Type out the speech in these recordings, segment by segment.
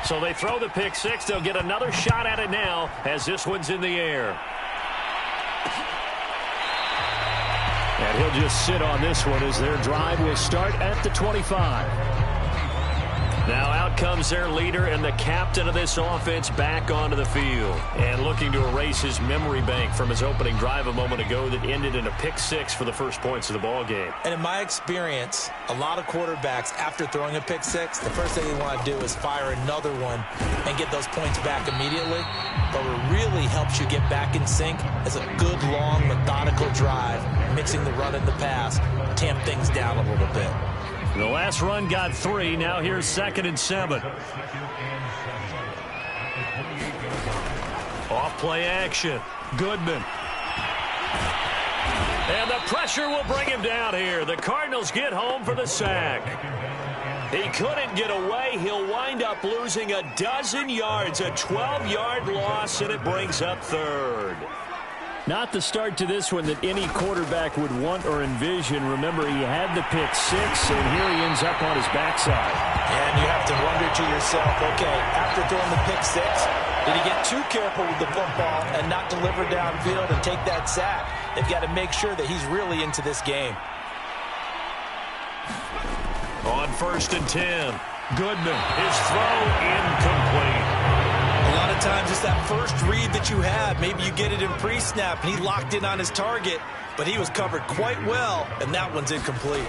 So they throw the pick six. They'll get another shot at it now as this one's in the air. And he'll just sit on this one as their drive will start at the 25. Now out comes their leader and the captain of this offense back onto the field. And looking to erase his memory bank from his opening drive a moment ago that ended in a pick six for the first points of the ball game. And in my experience, a lot of quarterbacks, after throwing a pick six, the first thing they want to do is fire another one and get those points back immediately. But what really helps you get back in sync is a good, long, methodical drive, mixing the run and the pass, tamp things down a little bit. The last run got 3. Now here's 2nd and 7. Off play action. Goodman. And the pressure will bring him down here. The Cardinals get home for the sack. He couldn't get away. He'll wind up losing a dozen yards. A 12-yard loss, and it brings up 3rd. Not the start to this one that any quarterback would want or envision. Remember, he had the pick six, and here he ends up on his backside. And you have to wonder to yourself, okay, after throwing the pick six, did he get too careful with the football and not deliver downfield and take that sack? They've got to make sure that he's really into this game. On 1st and 10, Goodman, his throw incomplete. A lot of times it's that first read that you have. Maybe you get it in pre-snap, and he locked in on his target, but he was covered quite well, and that one's incomplete.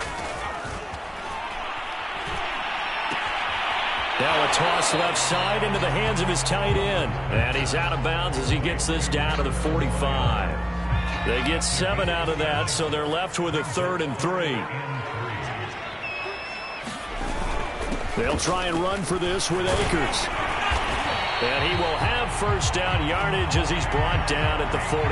Now a toss left side into the hands of his tight end. And he's out of bounds as he gets this down to the 45. They get 7 out of that, so they're left with a 3rd and 3. They'll try and run for this with Akers. And he will have 1st down yardage as he's brought down at the 41.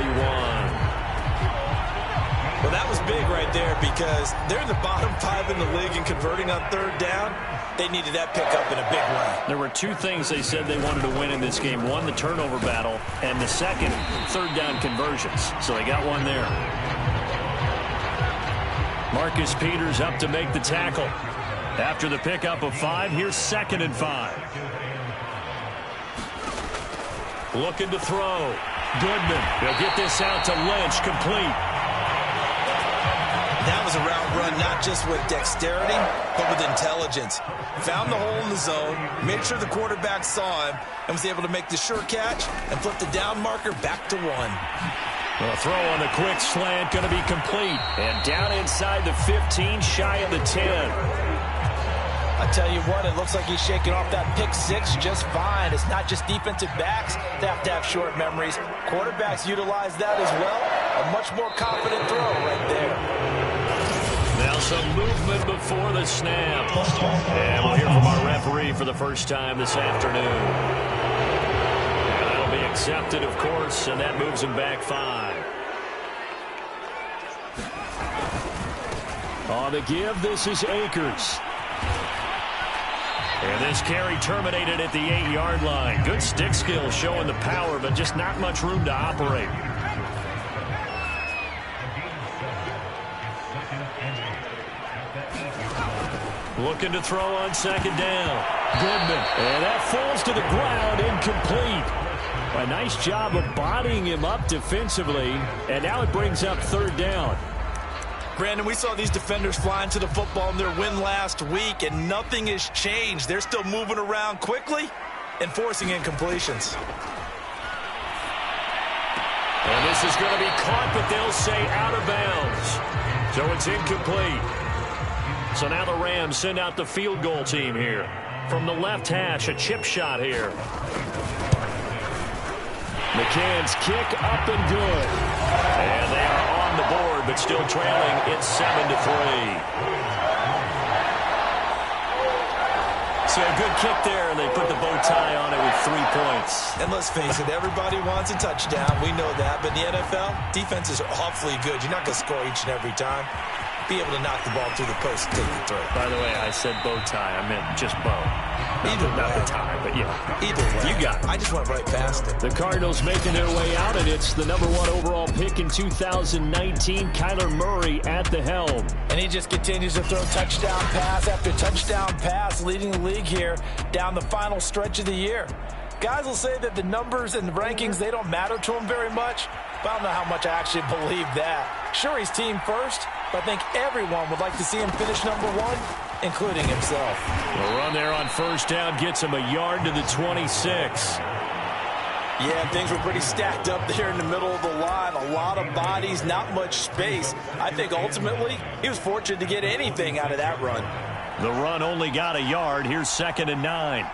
Well, that was big right there because they're in the bottom 5 in the league in converting on 3rd down. They needed that pickup in a big way. There were 2 things they said they wanted to win in this game. One, the turnover battle, and the second, 3rd down conversions. So they got one there. Marcus Peters up to make the tackle. After the pickup of 5, here's 2nd and 5. Looking to throw. Goodman. He'll get this out to Lynch. Complete. That was a route run not just with dexterity, but with intelligence. Found the hole in the zone, made sure the quarterback saw him, and was able to make the sure catch and flip the down marker back to 1. A throw on the quick slant going to be complete. And down inside the 15, shy of the 10. I tell you what, it looks like he's shaking off that pick six just fine. It's not just defensive backs that have to have short memories. Quarterbacks utilize that as well. A much more confident throw right there. Now some movement before the snap. And we'll hear from our referee for the first time this afternoon. And that'll be accepted, of course, and that moves him back 5. On the give, this is Akers. And this carry terminated at the 8-yard line. Good stick skill showing the power, but just not much room to operate. Looking to throw on 2nd down. Goodman. And that falls to the ground, incomplete. A nice job of bodying him up defensively. And now it brings up 3rd down. Brandon, we saw these defenders flying to the football in their win last week, and nothing has changed. They're still moving around quickly and forcing incompletions. And this is going to be caught, but they'll say out of bounds. So it's incomplete. So now the Rams send out the field goal team here. From the left hash, a chip shot here. McCann's kick up and good. And they are on the board, but still trailing. It's 7-3. So a good kick there, and they put the bow tie on it with 3 points. And let's face it, everybody wants a touchdown. We know that. But in the NFL, defenses are awfully good. You're not going to score each and every time. be able to knock the ball through the post and take the throw. By the way, I said bow tie. I meant just bow. Not the tie, but yeah. Either way. You got it. I just went right past it. The Cardinals making their way out, and it's the #1 overall pick in 2019, Kyler Murray at the helm. And he just continues to throw touchdown pass after touchdown pass, leading the league here down the final stretch of the year. Guys will say that the numbers and the rankings, they don't matter to him very much, but I don't know how much I actually believe that. Sure, he's team first, but I think everyone would like to see him finish #1, including himself. The run there on first down gets him a yard to the 26. Yeah, things were pretty stacked up there in the middle of the line. A lot of bodies, not much space. I think ultimately he was fortunate to get anything out of that run. The run only got a yard. Here's 2nd and 9.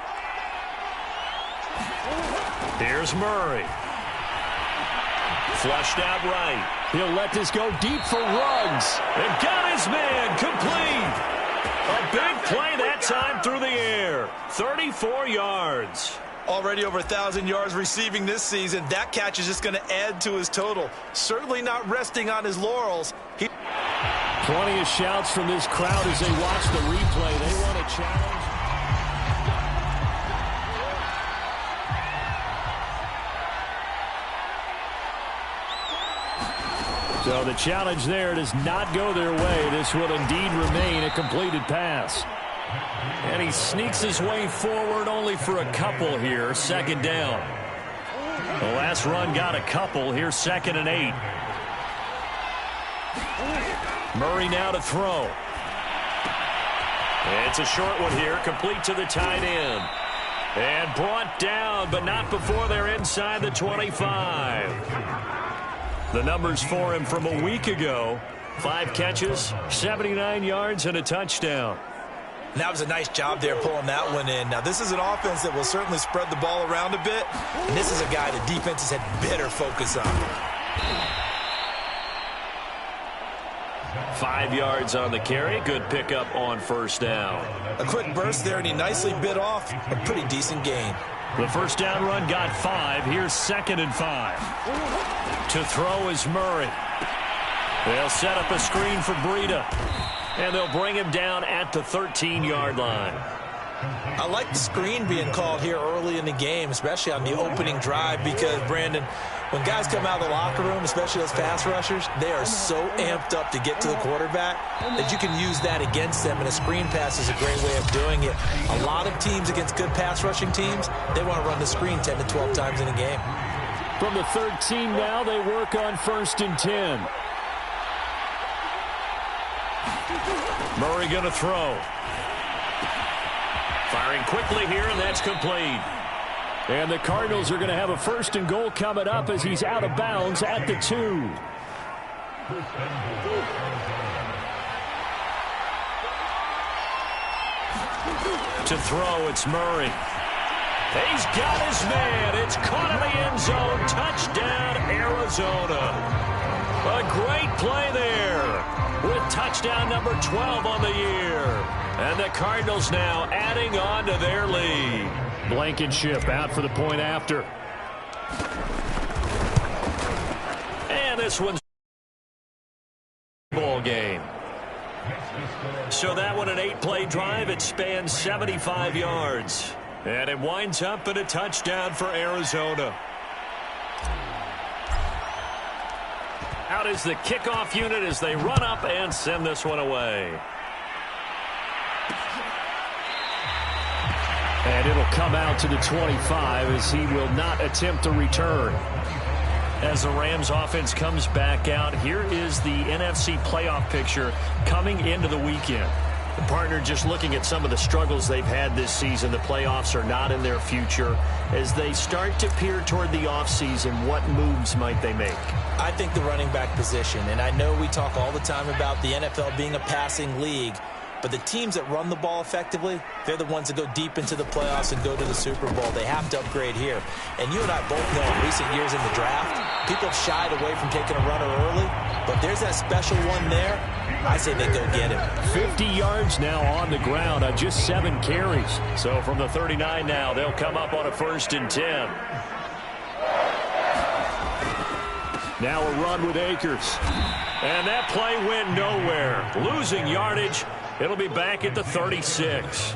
Here's Murray. Flushed out right. He'll let this go deep for Ruggs. And got his man complete. A big play that time through the air. 34 yards. Already over 1,000 yards receiving this season. That catch is just going to add to his total. Certainly not resting on his laurels. Plenty of shouts from this crowd as they watch the replay. They want a challenge. So the challenge there does not go their way. This will indeed remain a completed pass. And he sneaks his way forward only for a couple here. 2nd down. The last run got a couple. Here's 2nd and 8. Murray now to throw. It's a short one here, complete to the tight end. And brought down, but not before they're inside the 25. The numbers for him from a week ago. 5 catches, 79 yards, and a touchdown. That was a nice job there pulling that one in. Now, this is an offense that will certainly spread the ball around a bit. And this is a guy the defenses had better focus on. 5 yards on the carry. Good pickup on first down. A quick burst there, and he nicely bit off a pretty decent gain. The first down run got 5. Here's 2nd and 5. To throw is Murray. They'll set up a screen for Breida. And they'll bring him down at the 13-yard line. I like the screen being called here early in the game, especially on the opening drive, because, Brandon, when guys come out of the locker room, especially those pass rushers, they are so amped up to get to the quarterback that you can use that against them, and a screen pass is a great way of doing it. A lot of teams against good pass rushing teams, they want to run the screen 10 to 12 times in a game. From the 13 now, they work on 1st and 10. Murray going to throw. Firing quickly here, and that's complete. And the Cardinals are going to have a 1st and goal coming up as he's out of bounds at the 2. To throw, it's Murray. He's got his man. It's caught in the end zone. Touchdown, Arizona. A great play there with touchdown number 12 on the year. And the Cardinals now adding on to their lead. Blankenship out for the point after. And this one's ball game. So that one, an 8-play drive. It spans 75 yards. And it winds up in a touchdown for Arizona. Out is the kickoff unit as they run up and send this one away. And it'll come out to the 25 as he will not attempt a return. As the Rams offense comes back out, here is the NFC playoff picture coming into the weekend. The partner, just looking at some of the struggles they've had this season, the playoffs are not in their future. As they start to peer toward the offseason, what moves might they make? I think the running back position, and I know we talk all the time about the NFL being a passing league, but the teams that run the ball effectively, they're the ones that go deep into the playoffs and go to the Super Bowl. They have to upgrade here. And you and I both know in recent years in the draft, people have shied away from taking a runner early, but there's that special one there. I say they go get him. 50 yards now on the ground on just 7 carries. So from the 39 now, they'll come up on a 1st and 10. Now a run with Akers. And that play went nowhere. Losing yardage. It'll be back at the 36.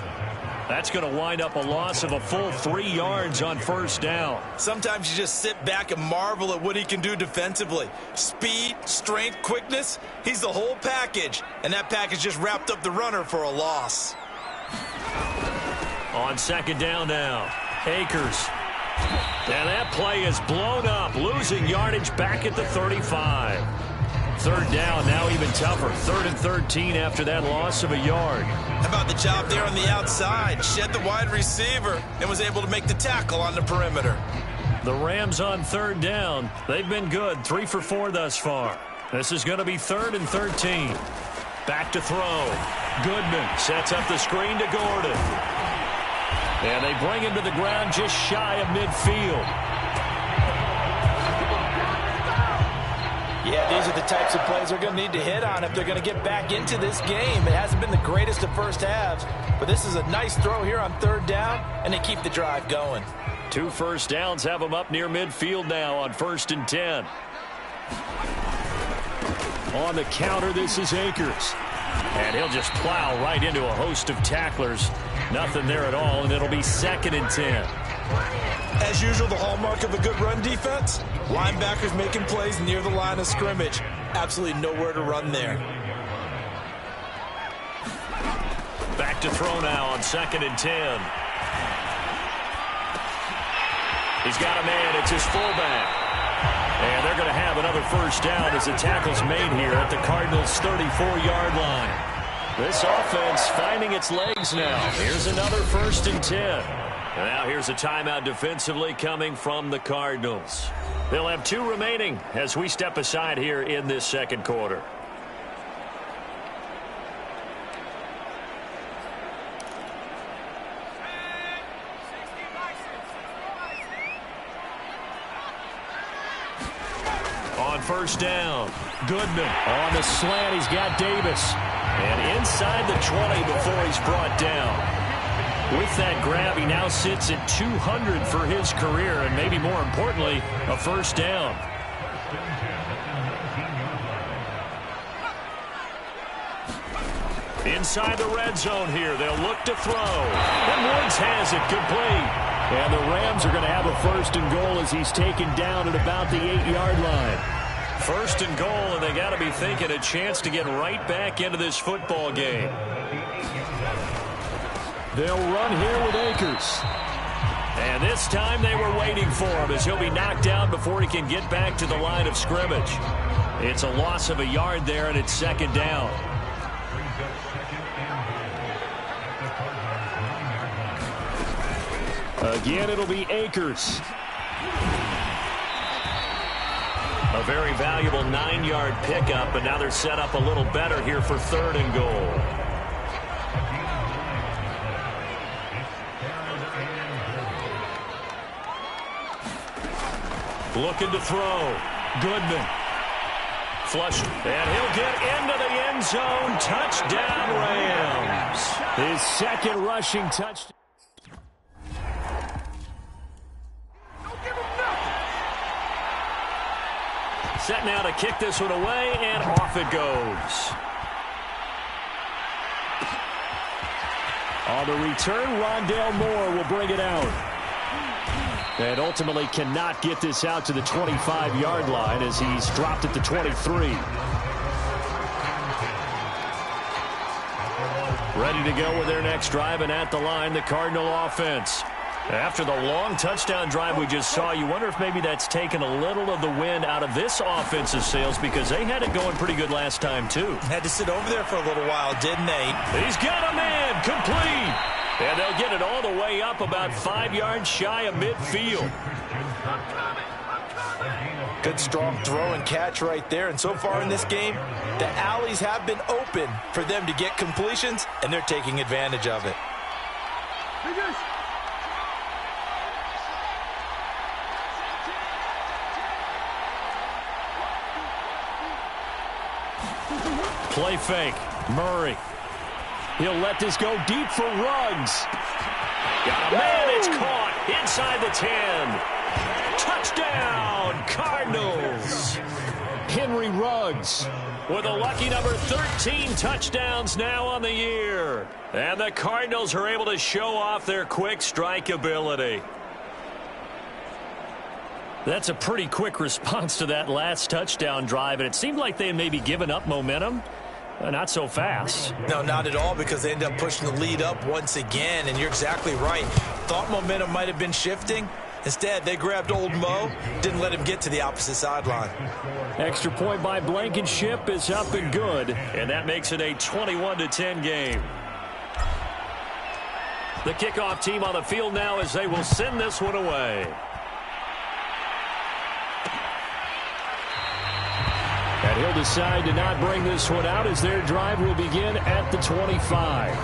That's going to wind up a loss of a full 3 yards on first down. Sometimes you just sit back and marvel at what he can do defensively. Speed, strength, quickness, he's the whole package. And that package just wrapped up the runner for a loss. On second down now, Akers. And that play is blown up, losing yardage back at the 35. Third down, now even tougher. 3rd and 13 after that loss of a yard. How about the job there on the outside? Shed the wide receiver and was able to make the tackle on the perimeter. The Rams on third down. They've been good, 3 for 4 thus far. This is going to be 3rd and 13. Back to throw. Goodman sets up the screen to Gordon. And they bring him to the ground just shy of midfield. Yeah, these are the types of plays they're going to need to hit on if they're going to get back into this game. It hasn't been the greatest of first halves, but this is a nice throw here on third down, and they keep the drive going. 2 first downs have them up near midfield now on 1st and 10. On the counter, this is Akers. And he'll just plow right into a host of tacklers. Nothing there at all, and it'll be 2nd and 10. As usual, the hallmark of a good run defense, linebackers making plays near the line of scrimmage. Absolutely nowhere to run there. Back to throw now on 2nd and 10. He's got a man. It's his fullback. And they're going to have another first down as the tackle's made here at the Cardinals' 34-yard line. This offense finding its legs now. Here's another 1st and 10. Now here's a timeout defensively coming from the Cardinals. They'll have 2 remaining as we step aside here in this second quarter. On first down, Goodman on the slant. He's got Davis. And inside the 20 before he's brought down. With that grab, he now sits at 200 for his career, and maybe more importantly, a first down. Inside the red zone here, they'll look to throw. And Woods has it complete. And the Rams are going to have a 1st and goal as he's taken down at about the 8-yard line. 1st and goal, and they got to be thinking a chance to get right back into this football game. They'll run here with Akers. And this time they were waiting for him as he'll be knocked down before he can get back to the line of scrimmage. It's a loss of a yard there, and it's 2nd down. Again, it'll be Akers. A very valuable 9-yard pickup, but now they're set up a little better here for 3rd and goal. Looking to throw. Goodman. Flush. And he'll get into the end zone. Touchdown, Rams. His 2nd rushing touchdown. Set now to kick this one away, and off it goes. On the return, Rondale Moore will bring it out. And ultimately cannot get this out to the 25-yard line as he's dropped at the 23. Ready to go with their next drive, and at the line, the Cardinal offense. After the long touchdown drive we just saw, you wonder if maybe that's taken a little of the wind out of this offensive sails because they had it going pretty good last time, too. Had to sit over there for a little while, didn't they? He's got a man, complete. And they'll get it all the way up about 5 yards shy of midfield. Good strong throw and catch right there. And so far in this game, the alleys have been open for them to get completions, and they're taking advantage of it. Play fake. Murray. He'll let this go deep for Ruggs. Got a man. It's caught inside the 10. Touchdown, Cardinals. Henry Ruggs. With a lucky number 13 touchdowns now on the year. And the Cardinals are able to show off their quick strike ability. That's a pretty quick response to that last touchdown drive, and it seemed like they had maybe given up momentum. Not so fast. No, not at all, because they ended up pushing the lead up once again, and you're exactly right. Thought momentum might have been shifting. Instead, they grabbed old Mo, didn't let him get to the opposite sideline. Extra point by Blankenship is up and good. And that makes it a 21-10 game. The kickoff team on the field now as they will send this one away. And he'll decide to not bring this one out as their drive will begin at the 25.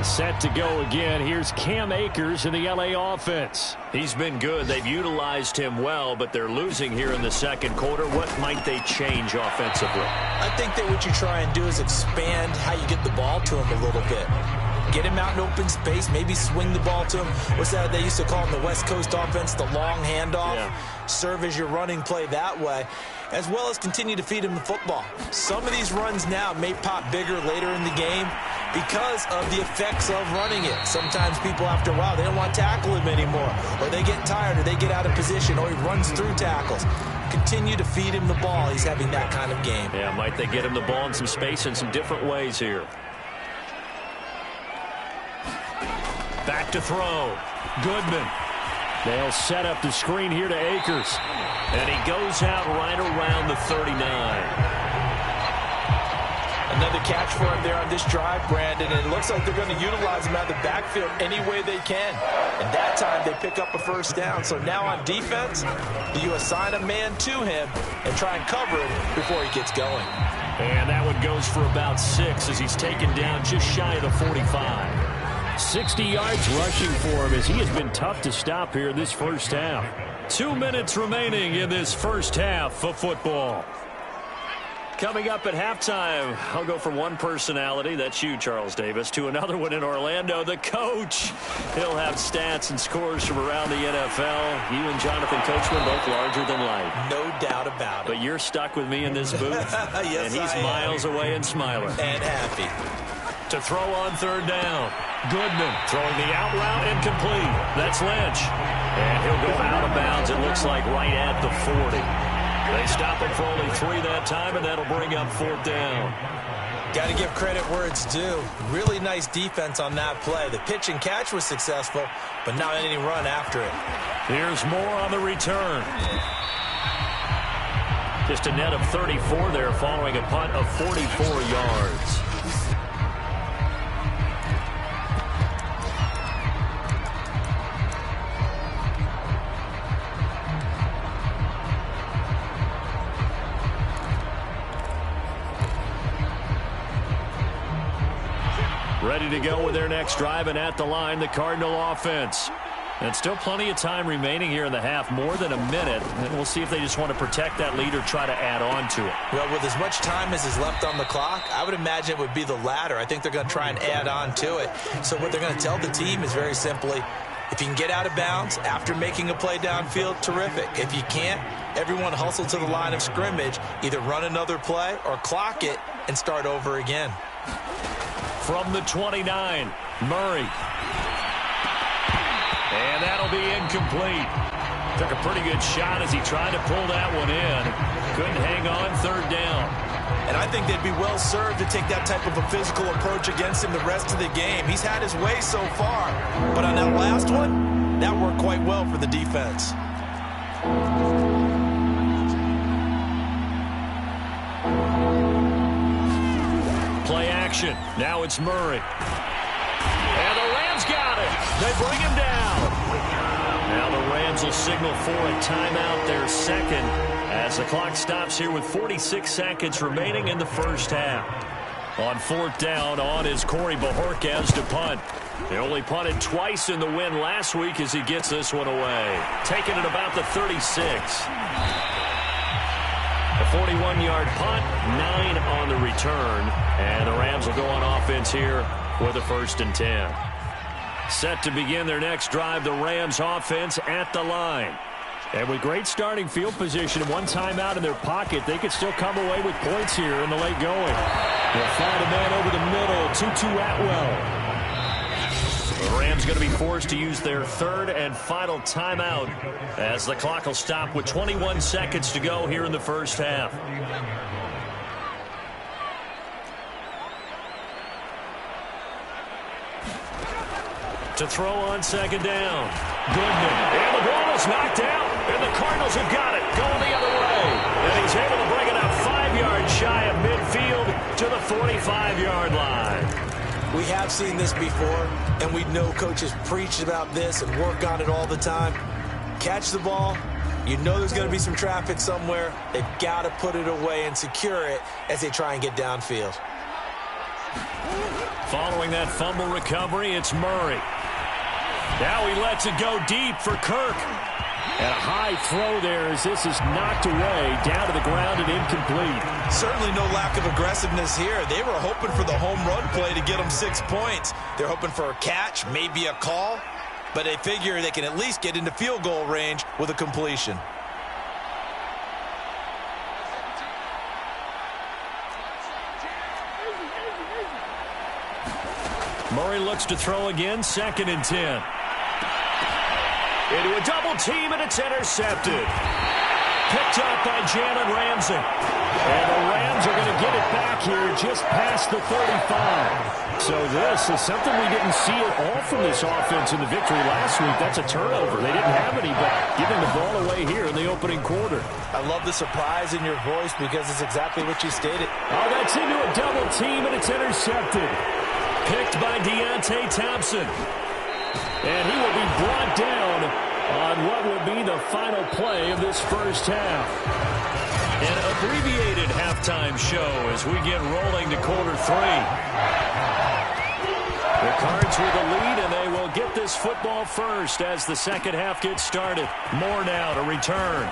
Set to go again. Here's Cam Akers in the LA offense. He's been good. They've utilized him well, but they're losing here in the second quarter. What might they change offensively? I think that what you try and do is expand how you get the ball to him a little bit. Get him out in open space, maybe swing the ball to him. What's that they used to call in the West Coast offense, the long handoff? Yeah. Serve as your running play that way, as well as continue to feed him the football. Some of these runs now may pop bigger later in the game because of the effects of running it. Sometimes people, after a while, they don't want to tackle him anymore, or they get tired, or they get out of position, or he runs through tackles. Continue to feed him the ball. He's having that kind of game. Yeah, might they get him the ball in some space in some different ways here. Back to throw. Goodman. They'll set up the screen here to Akers. And he goes out right around the 39. Another catch for him there on this drive, Brandon, and it looks like they're going to utilize him out of the backfield any way they can. And that time they pick up a first down. So now on defense, you assign a man to him and try and cover him before he gets going. And that one goes for about 6 as he's taken down just shy of the 45. 60 yards rushing for him as he has been tough to stop here this first half. 2 minutes remaining in this first half of football. Coming up at halftime, I'll go from one personality, that's you, Charles Davis, to another one in Orlando, the coach. He'll have stats and scores from around the NFL. You and Jonathan Coachman both larger than life. No doubt about it. But you're stuck with me in this booth. Yes, and he's miles away and smiling. And happy. To throw on third down. Goodman throwing the out route incomplete. That's Lynch. And he'll go out of bounds, it looks like, right at the 40. They stop him for only 3 that time, and that'll bring up fourth down. Got to give credit where it's due. Really nice defense on that play. The pitch and catch was successful, but not any run after it. Here's more on the return. Just a net of 34 there following a punt of 44 yards. Ready to go with their next drive, and at the line, the Cardinal offense. And still plenty of time remaining here in the half, more than a minute. And we'll see if they just want to protect that lead or try to add on to it. Well, with as much time as is left on the clock, I would imagine it would be the latter. I think they're going to try and add on to it. So what they're going to tell the team is very simply, if you can get out of bounds after making a play downfield, terrific. If you can't, everyone hustle to the line of scrimmage, either run another play or clock it and start over again. From the 29, Murray. And that'll be incomplete. Took a pretty good shot as he tried to pull that one in. Couldn't hang on, third down. And I think they'd be well served to take that type of a physical approach against him the rest of the game. He's had his way so far. But on that last one, that worked quite well for the defense. Play action. Now it's Murray. And the Rams got it. They bring him down. Now the Rams will signal for a timeout, their second, as the clock stops here with 46 seconds remaining in the first half. On fourth down, on is Corey Bojorquez to punt. He only punted twice in the win last week as he gets this one away. Taking it about the 36. A 41-yard punt, 9 on the return. And the Rams will go on offense here with a 1st and 10. Set to begin their next drive, the Rams offense at the line. And with great starting field position and one timeout in their pocket, they could still come away with points here in the late going. They'll find a man over the middle, Tutu Atwell. The Rams going to be forced to use their third and final timeout as the clock will stop with 21 seconds to go here in the first half. To throw on second down. Goodman. And the ball is knocked out. And the Cardinals have got it. Going the other way. And he's able to bring it up 5 yards shy of midfield to the 45-yard line. We have seen this before, and we know coaches preach about this and work on it all the time. Catch the ball. You know there's going to be some traffic somewhere. They've got to put it away and secure it as they try and get downfield. Following that fumble recovery, it's Murray. Now he lets it go deep for Kirk. And a high throw there as this is knocked away, down to the ground and incomplete. Certainly no lack of aggressiveness here. They were hoping for the home run play to get them 6 points. They're hoping for a catch, maybe a call, but they figure they can at least get into field goal range with a completion. Murray looks to throw again, 2nd and 10. Into a double team, and it's intercepted. Picked up by Jalen Ramsey. And the Rams are going to get it back here just past the 35. So this is something we didn't see at all from this offense in the victory last week. That's a turnover. They didn't have any, but giving the ball away here in the opening quarter. I love the surprise in your voice because it's exactly what you stated. Oh, that's into a double team, and it's intercepted. Picked by Deontay Thompson. And he will be brought down on what will be the final play of this first half. An abbreviated halftime show as we get rolling to quarter 3. The Cards with the lead, and they will get this football first as the second half gets started. Moore now to return.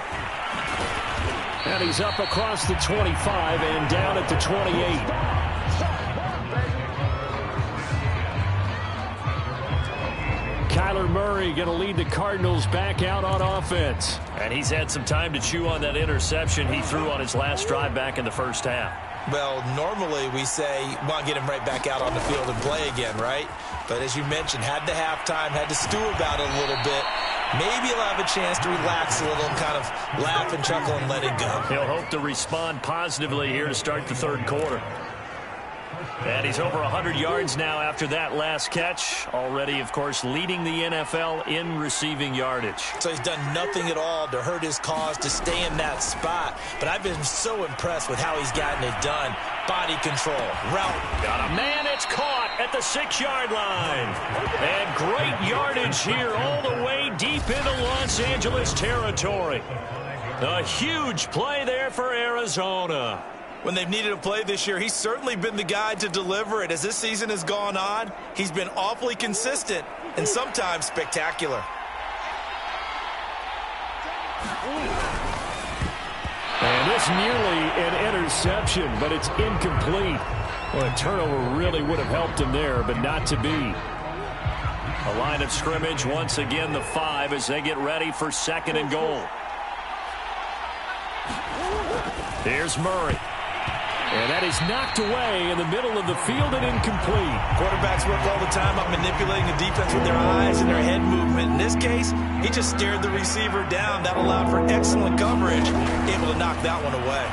And he's up across the 25 and down at the 28. Kyler Murray going to lead the Cardinals back out on offense. And he's had some time to chew on that interception he threw on his last drive back in the first half. Well, normally we say, want to get him right back out on the field and play again, right? But as you mentioned, had the halftime, had to stew about it a little bit. Maybe he'll have a chance to relax a little and kind of laugh and chuckle and let it go. He'll hope to respond positively here to start the third quarter. And he's over 100 yards now after that last catch. Already, of course, leading the NFL in receiving yardage. So he's done nothing at all to hurt his cause to stay in that spot. But I've been so impressed with how he's gotten it done. Body control, route. Got a man, it's caught at the 6-yard line. And great yardage here all the way deep into Los Angeles territory. A huge play there for Arizona. When they've needed a play this year, he's certainly been the guy to deliver it. As this season has gone on, he's been awfully consistent and sometimes spectacular. And this nearly an interception, but it's incomplete. Well, a turnover really would have helped him there, but not to be. A line of scrimmage, once again the 5 as they get ready for 2nd and goal. Here's Murray. And that is knocked away in the middle of the field and incomplete. Quarterbacks work all the time on manipulating the defense with their eyes and their head movement. In this case, he just stared the receiver down. That allowed for excellent coverage, able to knock that one away.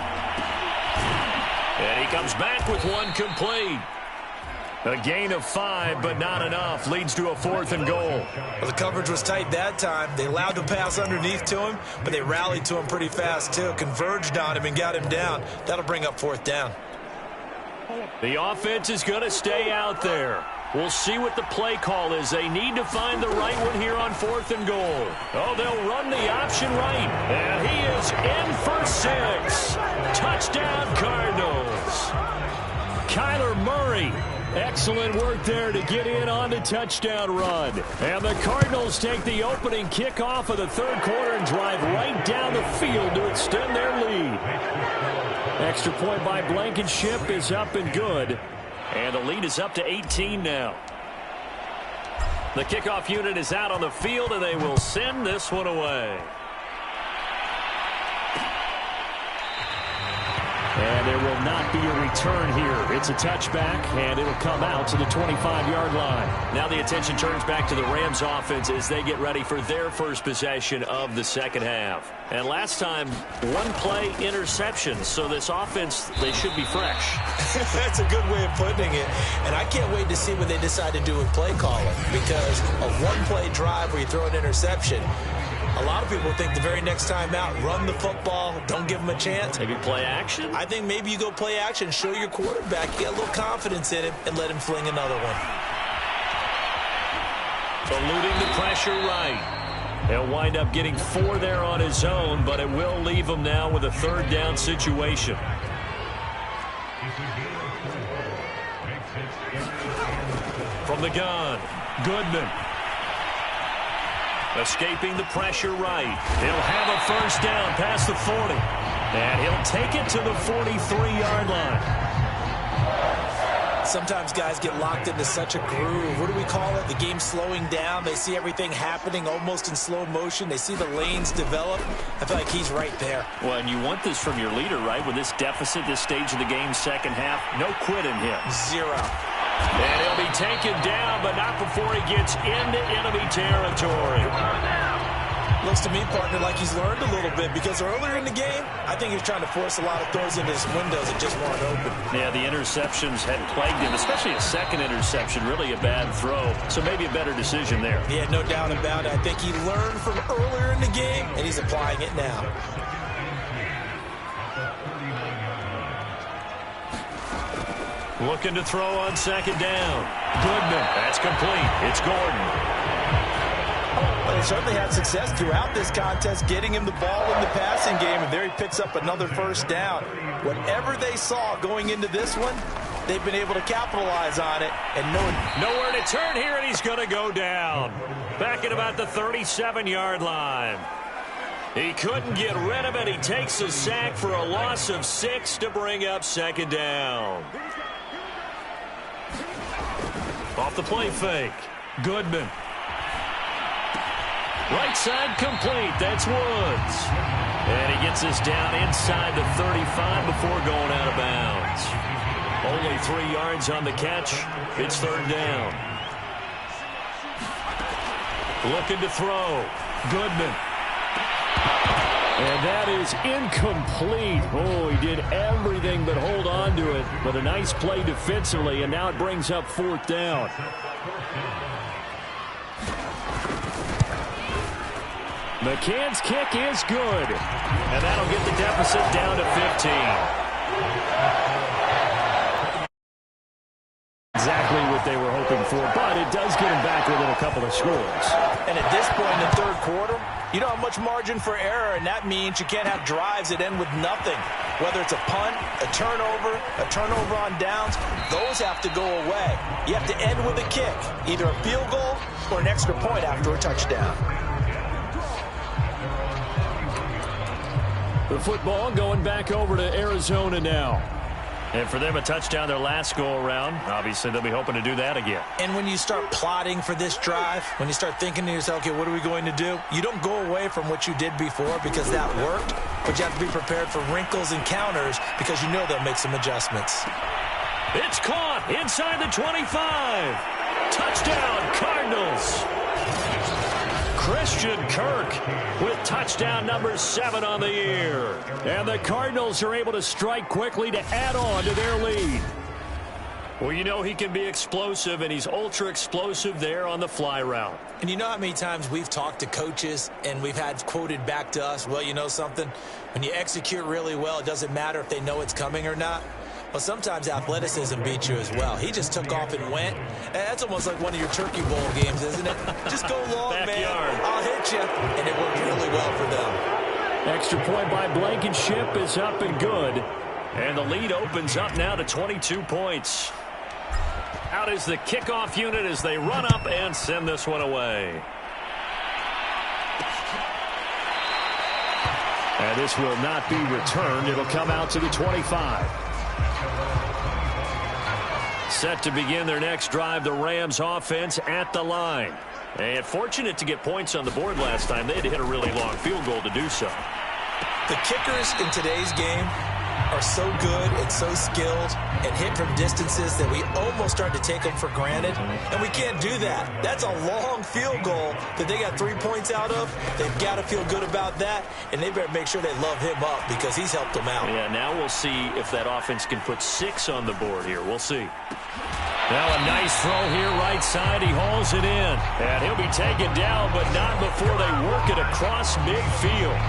And he comes back with one complete. A gain of 5, but not enough. Leads to a 4th and goal. Well, the coverage was tight that time. They allowed the pass underneath to him, but they rallied to him pretty fast, too. Converged on him and got him down. That'll bring up 4th down. The offense is going to stay out there. We'll see what the play call is. They need to find the right one here on 4th and goal. Oh, they'll run the option right. And he is in for 6. Touchdown, Cardinals. Kyler Murray. Excellent work there to get in on the touchdown run. And the Cardinals take the opening kickoff of the third quarter and drive right down the field to extend their lead. Extra point by Blankenship is up and good. And the lead is up to 18 now. The kickoff unit is out on the field, and they will send this one away. And there will not be a return here. It's a touchback, and it'll come out to the 25-yard line. Now the attention turns back to the Rams offense as they get ready for their first possession of the second half. And last time, one play interception. So this offense, they should be fresh. That's a good way of putting it. And I can't wait to see what they decide to do with play calling, because a one-play drive where you throw an interception, a lot of people think the very next time out, run the football, don't give them a chance. Maybe play action? I think maybe you go play action, show your quarterback, get a little confidence in him, and let him fling another one. Eluding the pressure right. He'll wind up getting 4 there on his own, but it will leave him now with a third down situation. From the gun, Goodman. Escaping the pressure right. He'll have a first down past the 40. And he'll take it to the 43-yard line. Sometimes guys get locked into such a groove. What do we call it? The game's slowing down. They see everything happening almost in slow motion. They see the lanes develop. I feel like he's right there. Well, and you want this from your leader, right? With this deficit, this stage of the game, second half, no quit in him. 0. And he'll be taken down, but not before he gets into enemy territory. Looks to me, partner, like he's learned a little bit, because earlier in the game, I think he was trying to force a lot of throws into his windows that just weren't open. Yeah, the interceptions had plagued him, especially a second interception, really a bad throw. So maybe a better decision there. Yeah, no doubt about it. I think he learned from earlier in the game, and he's applying it now. Looking to throw on second down. Goodman. That's complete. It's Gordon. Well, they certainly had success throughout this contest, getting him the ball in the passing game, and there he picks up another first down. Whatever they saw going into this one, they've been able to capitalize on it. And nowhere to turn here, and he's going to go down. Back at about the 37-yard line. He couldn't get rid of it. He takes a sack for a loss of 6 to bring up second down. Off the play fake. Goodman. Right side complete. That's Woods. And he gets us down inside the 35 before going out of bounds. Only 3 yards on the catch. It's third down. Looking to throw. Goodman. And that is incomplete. Oh, he did everything but hold on to it. But a nice play defensively, and now it brings up fourth down. McCann's kick is good. And that'll get the deficit down to 15. Exactly what they were hoping for, but it does get him back within a couple of scores. And at this point in the third quarter, you don't have much margin for error, and that means you can't have drives that end with nothing. Whether it's a punt, a turnover on downs, those have to go away. You have to end with a kick, either a field goal or an extra point after a touchdown. The football going back over to Arizona now. And for them, a touchdown their last go-around. Obviously, they'll be hoping to do that again. And when you start plotting for this drive, when you start thinking to yourself, okay, what are we going to do? You don't go away from what you did before because that worked, but you have to be prepared for wrinkles and counters because you know they'll make some adjustments. It's caught inside the 25. Touchdown, Cardinals. Christian Kirk with touchdown number 7 on the year. And the Cardinals are able to strike quickly to add on to their lead. Well, you know he can be explosive, and he's ultra explosive there on the fly route. And you know how many times we've talked to coaches and we've had quoted back to us, well, you know something? When you execute really well, it doesn't matter if they know it's coming or not. Well, sometimes athleticism beats you as well. He just took off and went. That's almost like one of your Turkey Bowl games, isn't it? Just go long, man. I'll hit you. And it worked really well for them. Extra point by Blankenship is up and good. And the lead opens up now to 22 points. Out is the kickoff unit as they run up and send this one away. And this will not be returned. It'll come out to the 25. Set to begin their next drive, the Rams offense at the line. And fortunate to get points on the board last time. They had to hit a really long field goal to do so. The kickers in today's game are so good and so skilled and hit from distances that we almost start to take them for granted, and we can't do that. That's a long field goal that they got 3 points out of. They've got to feel good about that, and they better make sure they love him up because he's helped them out. Yeah, now we'll see if that offense can put 6 on the board here. We'll see. Now a nice throw here, right side. He hauls it in. And he'll be taken down, but not before they work it across midfield.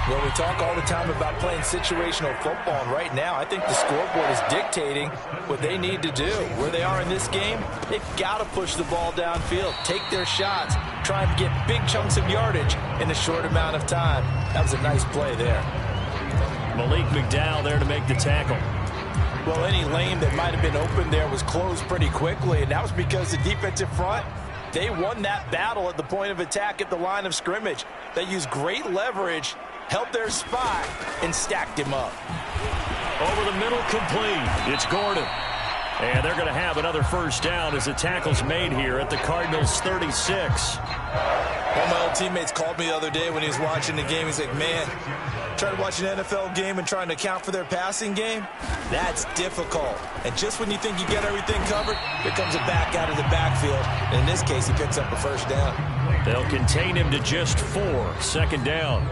Well, we talk all the time about playing situational football, and right now I think the scoreboard is dictating what they need to do. Where they are in this game, they've got to push the ball downfield, take their shots, try and get big chunks of yardage in a short amount of time. That was a nice play there. Malik McDowell there to make the tackle. Well, any lane that might have been open there was closed pretty quickly, and that was because the defensive front, they won that battle at the point of attack at the line of scrimmage. They used great leverage, held their spot, and stacked him up. Over the middle, complete. It's Gordon. And they're going to have another first down as the tackle's made here at the Cardinals' 36. One of my old teammates called me the other day when he was watching the game. He's like, man, trying to watch an NFL game and trying to account for their passing game, that's difficult. And just when you think you get everything covered, here comes a back out of the backfield. And in this case, he picks up a first down. They'll contain him to just 4. Second down.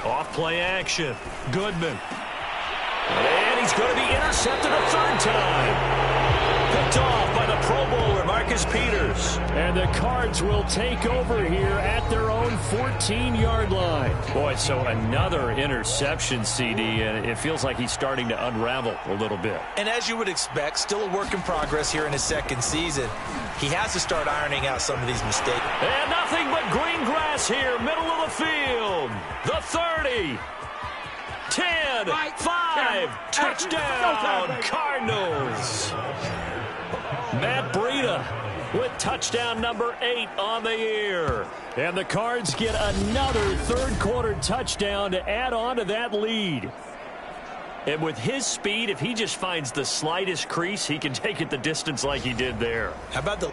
Off play action. Goodman. And he's going to be intercepted a third time. Picked off by the Pro Bowler, Marcus Peters. And the Cards will take over here at their own 14-yard line. Boy, so another interception, CD, and it feels like he's starting to unravel a little bit. And as you would expect, still a work in progress here in his second season. He has to start ironing out some of these mistakes. And nothing but green grass here, middle of the field. The 30. 10, 5, touchdown, Cardinals. Matt Breida with touchdown number 8 on the year. And the Cards get another third-quarter touchdown to add on to that lead. And with his speed, if he just finds the slightest crease, he can take it the distance like he did there. How about the...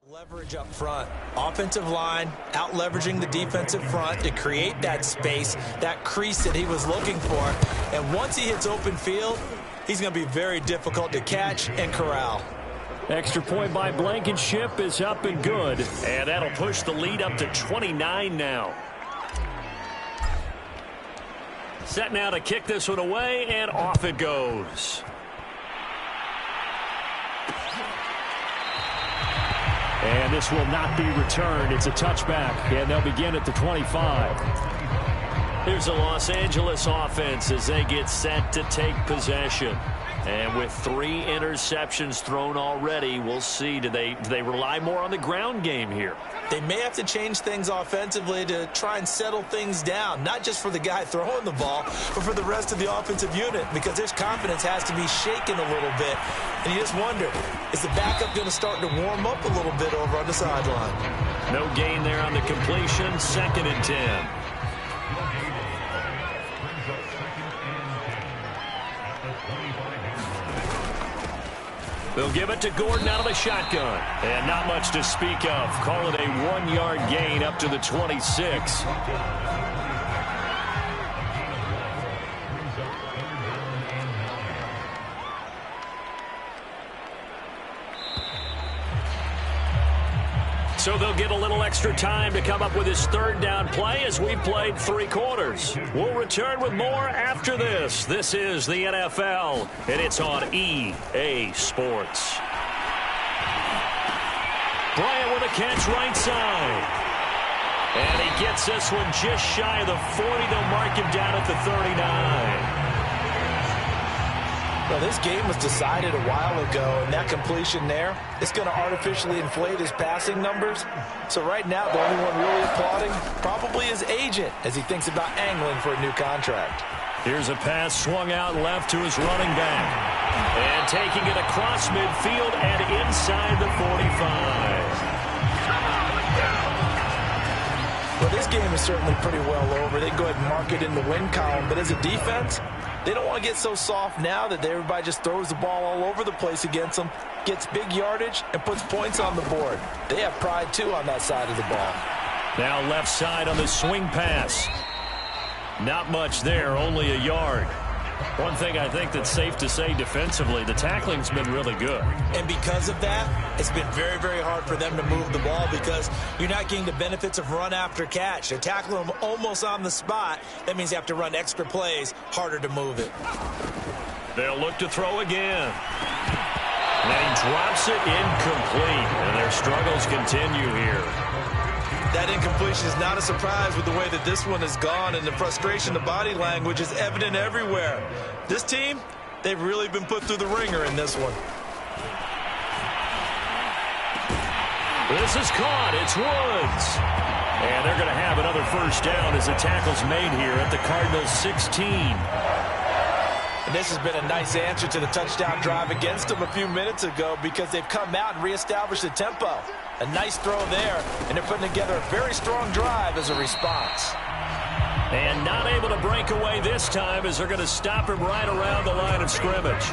leverage up front. Offensive line out leveraging the defensive front to create that space, that crease that he was looking for. And once he hits open field, he's going to be very difficult to catch and corral. Extra point by Blankenship is up and good. And that'll push the lead up to 29 now. Set now to kick this one away, and off it goes. And this will not be returned. It's a touchback, and they'll begin at the 25. Here's the Los Angeles offense as they get set to take possession. And with 3 interceptions thrown already, we'll see. Do they rely more on the ground game here? They may have to change things offensively to try and settle things down, not just for the guy throwing the ball, but for the rest of the offensive unit, because their confidence has to be shaken a little bit. And you just wonder, is the backup going to start to warm up a little bit over on the sideline? No gain there on the completion. 2nd and 10. They'll give it to Gordon out of the shotgun. And not much to speak of. Call it a 1-yard gain up to the 26. So they'll get a little extra time to come up with his 3rd down play as we played 3 quarters. We'll return with more after this. This is the NFL, and it's on EA Sports. Bryant with a catch right side. And he gets this one just shy of the 40. They'll mark him down at the 39. Well, this game was decided a while ago, and that completion there is going to artificially inflate his passing numbers. So right now, the only one really applauding probably his agent as he thinks about angling for a new contract. Here's a pass swung out left to his running back. And taking it across midfield and inside the 45. Well, this game is certainly pretty well over. They can go ahead and mark it in the win column, but as a defense, they don't want to get so soft now that everybody just throws the ball all over the place against them, gets big yardage, and puts points on the board. They have pride, too, on that side of the ball. Now left side on the swing pass. Not much there, only a yard. One thing I think that's safe to say defensively, the tackling's been really good. And because of that, it's been very, very hard for them to move the ball because you're not getting the benefits of run after catch. They're tackling them almost on the spot. That means you have to run extra plays, harder to move it. They'll look to throw again. And he drops it incomplete, and their struggles continue here. That incompletion is not a surprise with the way that this one has gone, and the frustration, the body language is evident everywhere. This team, they've really been put through the ringer in this one. This is caught. It's Woods. And they're going to have another first down as the tackle's made here at the Cardinals' 16. And this has been a nice answer to the touchdown drive against them a few minutes ago because they've come out and reestablished the tempo. A nice throw there, and they're putting together a very strong drive as a response. And not able to break away this time as they're going to stop him right around the line of scrimmage.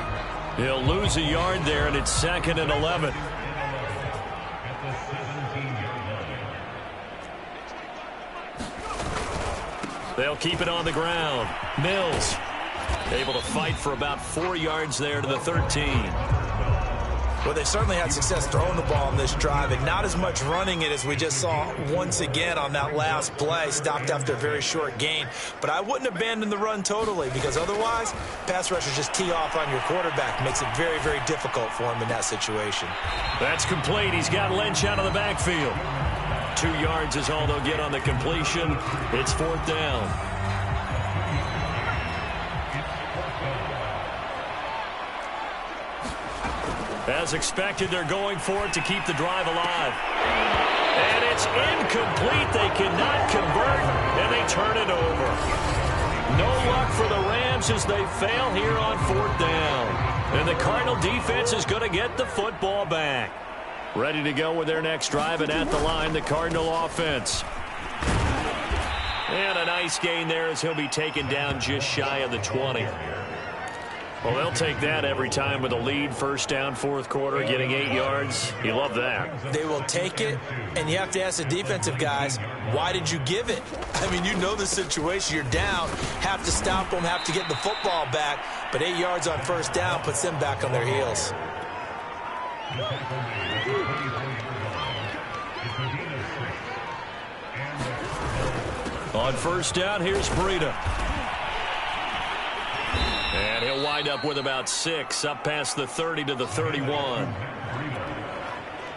He'll lose a yard there, and it's 2nd and 11. They'll keep it on the ground. Mills able to fight for about 4 yards there to the 13. Well, they certainly had success throwing the ball on this drive, and not as much running it as we just saw once again on that last play, stopped after a very short gain. But I wouldn't abandon the run totally because otherwise, pass rushers just tee off on your quarterback. Makes it very, very difficult for him in that situation. That's complete. He's got Lynch out of the backfield. 2 yards is all they'll get on the completion. It's 4th down. As expected, they're going for it to keep the drive alive. And it's incomplete. They cannot convert, and they turn it over. No luck for the Rams as they fail here on 4th down. And the Cardinal defense is going to get the football back. Ready to go with their next drive, and at the line, the Cardinal offense. And a nice gain there as he'll be taken down just shy of the 20. Well, they'll take that every time with a lead. First down, 4th quarter, getting 8 yards. You love that. They will take it, and you have to ask the defensive guys, why did you give it? I mean, you know the situation. You're down, have to stop them, have to get the football back. But 8 yards on first down puts them back on their heels. On first down, here's Breida. And he'll wind up with about 6, up past the 30 to the 31.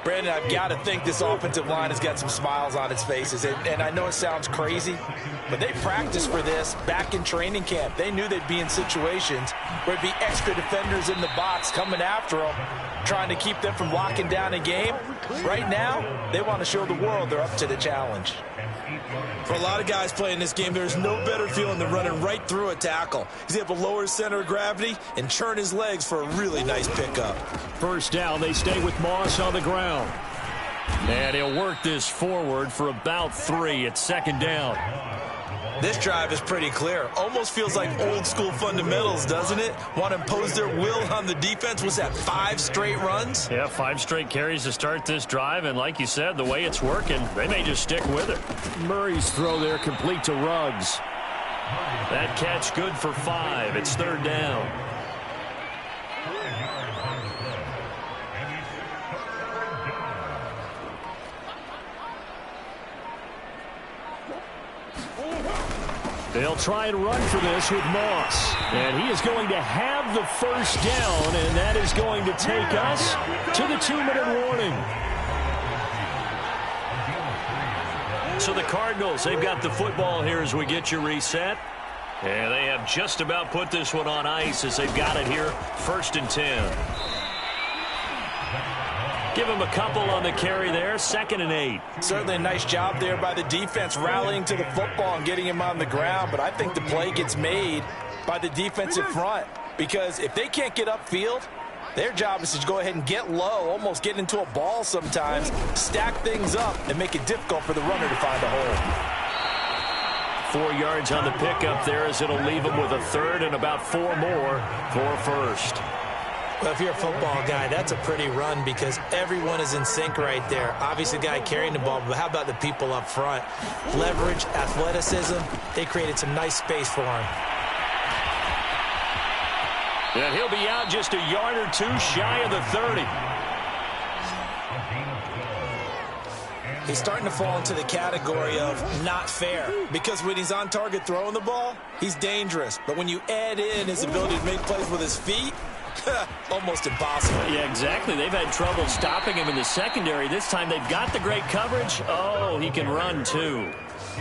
Brandon, I've got to think this offensive line has got some smiles on its faces. And I know it sounds crazy, but they practiced for this back in training camp. They knew they'd be in situations where it'd be extra defenders in the box coming after them, trying to keep them from locking down a game. Right now, they want to show the world they're up to the challenge. For a lot of guys playing this game, there's no better feeling than running right through a tackle. He's able to lower his center of gravity and churn his legs for a really nice pickup. First down, they stay with Moss on the ground. And he'll work this forward for about 3 at 2nd down. This drive is pretty clear. Almost feels like old school fundamentals, doesn't it? Want to impose their will on the defense. Was that 5 straight runs? Yeah, 5 straight carries to start this drive. And like you said, the way it's working, they may just stick with it. Murray's throw there complete to Ruggs. That catch good for 5. It's 3rd down. They'll try and run for this with Moss. And he is going to have the first down, and that is going to take us to the 2-minute warning. So the Cardinals, they've got the football here as we get you reset. And they have just about put this one on ice as they've got it here, 1st and 10. Give him a couple on the carry there, 2nd and 8. Certainly a nice job there by the defense, rallying to the football and getting him on the ground. But I think the play gets made by the defensive front, because if they can't get upfield, their job is to go ahead and get low, almost get into a ball sometimes, stack things up, and make it difficult for the runner to find a hole. 4 yards on the pickup there as it'll leave him with a 3rd and about 4 more for 1st. Well, if you're a football guy, that's a pretty run because everyone is in sync right there. Obviously, the guy carrying the ball, but how about the people up front? Leverage, athleticism, they created some nice space for him. And he'll be out just a yard or 2 shy of the 30. He's starting to fall into the category of not fair, because when he's on target throwing the ball, he's dangerous. But when you add in his ability to make plays with his feet, almost impossible. Yeah, exactly. They've had trouble stopping him in the secondary. This time they've got the great coverage. Oh, he can run too.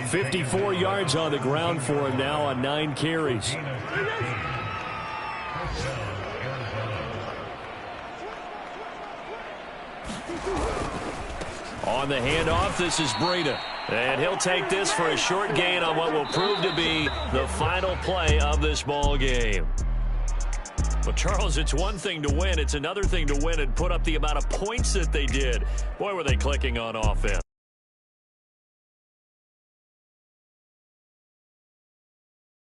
54 yards on the ground for him now on 9 carries. On the handoff, this is Breida. And he'll take this for a short gain on what will prove to be the final play of this ball game. Well, Charles, it's one thing to win. It's another thing to win and put up the amount of points that they did. Boy, were they clicking on offense.